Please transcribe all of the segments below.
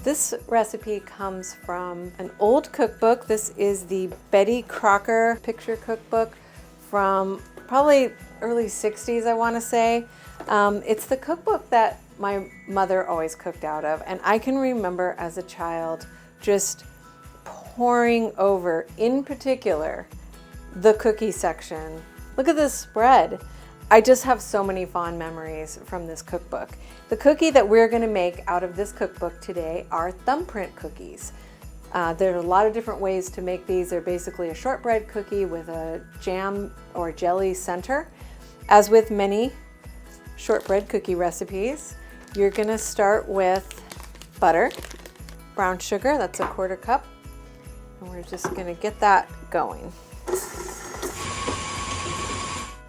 This recipe comes from an old cookbook. This is the Betty Crocker picture cookbook from probably early 60s, I want to say. It's the cookbook that my mother always cooked out of, and I can remember as a child just poring over, in particular, the cookie section. Look at this spread. I just have so many fond memories from this cookbook. The cookie that we're going to make out of this cookbook today are thumbprint cookies. There are a lot of different ways to make these. They're basically a shortbread cookie with a jam or jelly center. As with many shortbread cookie recipes, you're going to start with butter, brown sugar, that's a 1/4 cup, and we're just going to get that going.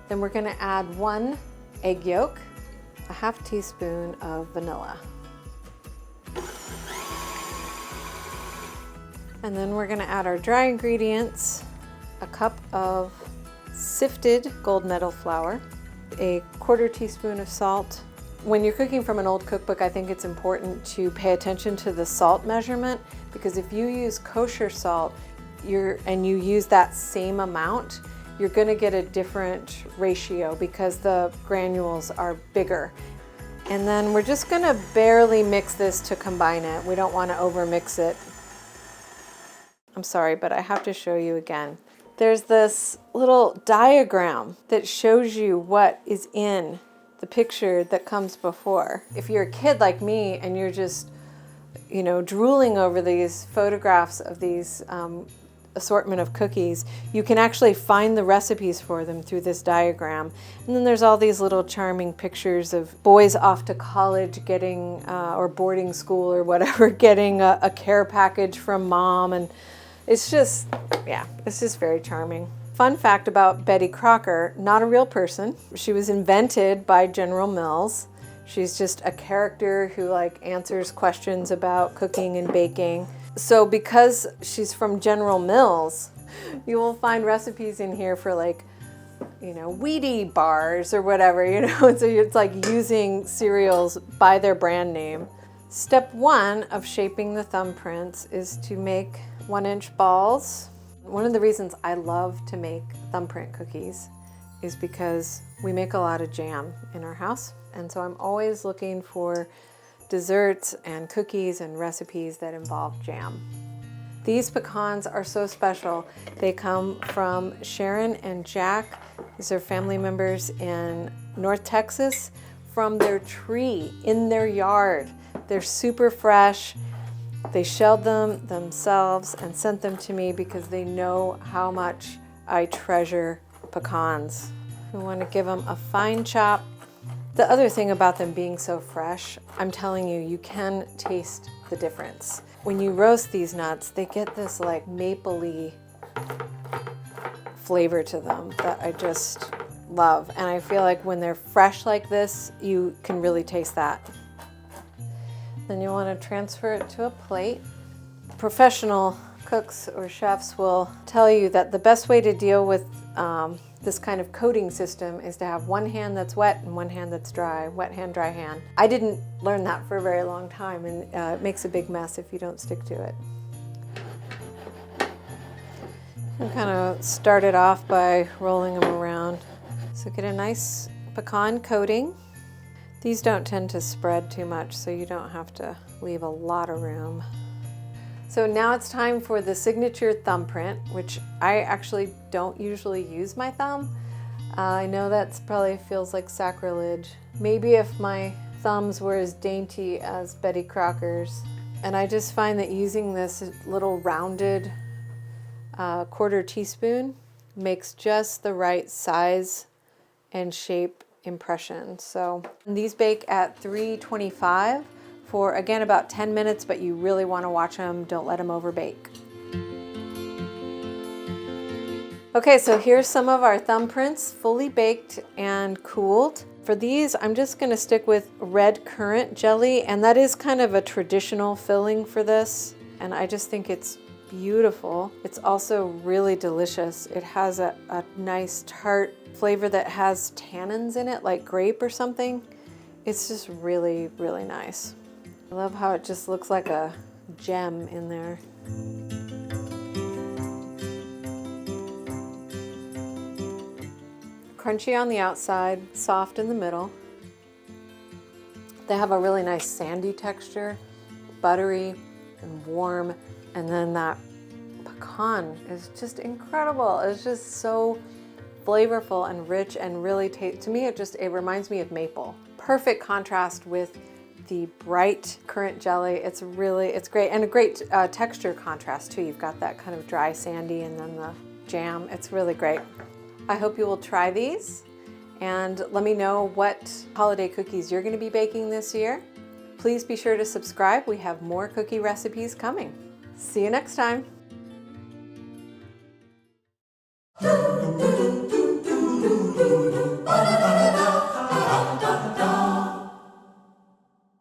Then we're going to add 1 egg yolk, a 1/2 teaspoon of vanilla. And then we're going to add our dry ingredients, a cup of sifted gold medal flour, a 1/4 teaspoon of salt. When you're cooking from an old cookbook, I think it's important to pay attention to the salt measurement, because if you use kosher salt and you use that same amount, you're going to get a different ratio because the granules are bigger. And then we're just going to barely mix this to combine it. We don't want to over mix it. I'm sorry, but I have to show you again. There's this little diagram that shows you what is in the picture that comes before. If you're a kid like me and you're just, drooling over these photographs of these assortment of cookies, you can actually find the recipes for them through this diagram. And then there's all these little charming pictures of boys off to college getting, or boarding school or whatever, getting a care package from mom. And it's just very charming. Fun fact about Betty Crocker, not a real person. She was invented by General Mills. She's just a character who answers questions about cooking and baking. So because she's from General Mills, you will find recipes in here for Wheatie bars or whatever, So it's like using cereals by their brand name. Step 1 of shaping the thumbprints is to make 1-inch balls. One of the reasons I love to make thumbprint cookies is because we make a lot of jam in our house. And so I'm always looking for desserts and cookies and recipes that involve jam. These pecans are so special. They come from Sharon and Jack. These are family members in North Texas, from their tree in their yard. They're super fresh. They shelled them themselves and sent them to me because they know how much I treasure pecans. We want to give them a fine chop. The other thing about them being so fresh, I'm telling you, you can taste the difference. When you roast these nuts, they get this mapley flavor to them that I just love. And I feel like when they're fresh like this, you can really taste that. Then you want to transfer it to a plate. Professional cooks or chefs will tell you that the best way to deal with this kind of coating system is to have one hand that's wet and one hand that's dry. Wet hand, dry hand. I didn't learn that for a very long time, and it makes a big mess if you don't stick to it. I'm kind of start it off by rolling them around. So get a nice pecan coating. These don't tend to spread too much, so you don't have to leave a lot of room. So now it's time for the signature thumbprint, which I actually don't usually use my thumb. I know that probably feels like sacrilege. Maybe if my thumbs were as dainty as Betty Crocker's. And I just find that using this little rounded 1/4 teaspoon makes just the right size and shape impression. So these bake at 325 for, again, about 10 minutes, but you really want to watch them. Don't let them over bake. Okay, so here's some of our thumbprints, fully baked and cooled. For these, I'm just going to stick with red currant jelly, and that is kind of a traditional filling for this, and I just think it's beautiful. It's also really delicious. It has a nice tart flavor that has tannins in it, like grape or something. It's just really, really nice. I love how it just looks like a gem in there. Crunchy on the outside, soft in the middle. They have a really nice sandy texture, buttery and warm, and then that pecan is just incredible. It's just so flavorful and rich and really to me it reminds me of maple. Perfect contrast with the bright currant jelly. It's great, and a great texture contrast too. You've got that kind of dry sandy and then the jam. It's really great. I hope you will try these and let me know what holiday cookies you're going to be baking this year. Please be sure to subscribe. We have more cookie recipes coming. See you next time.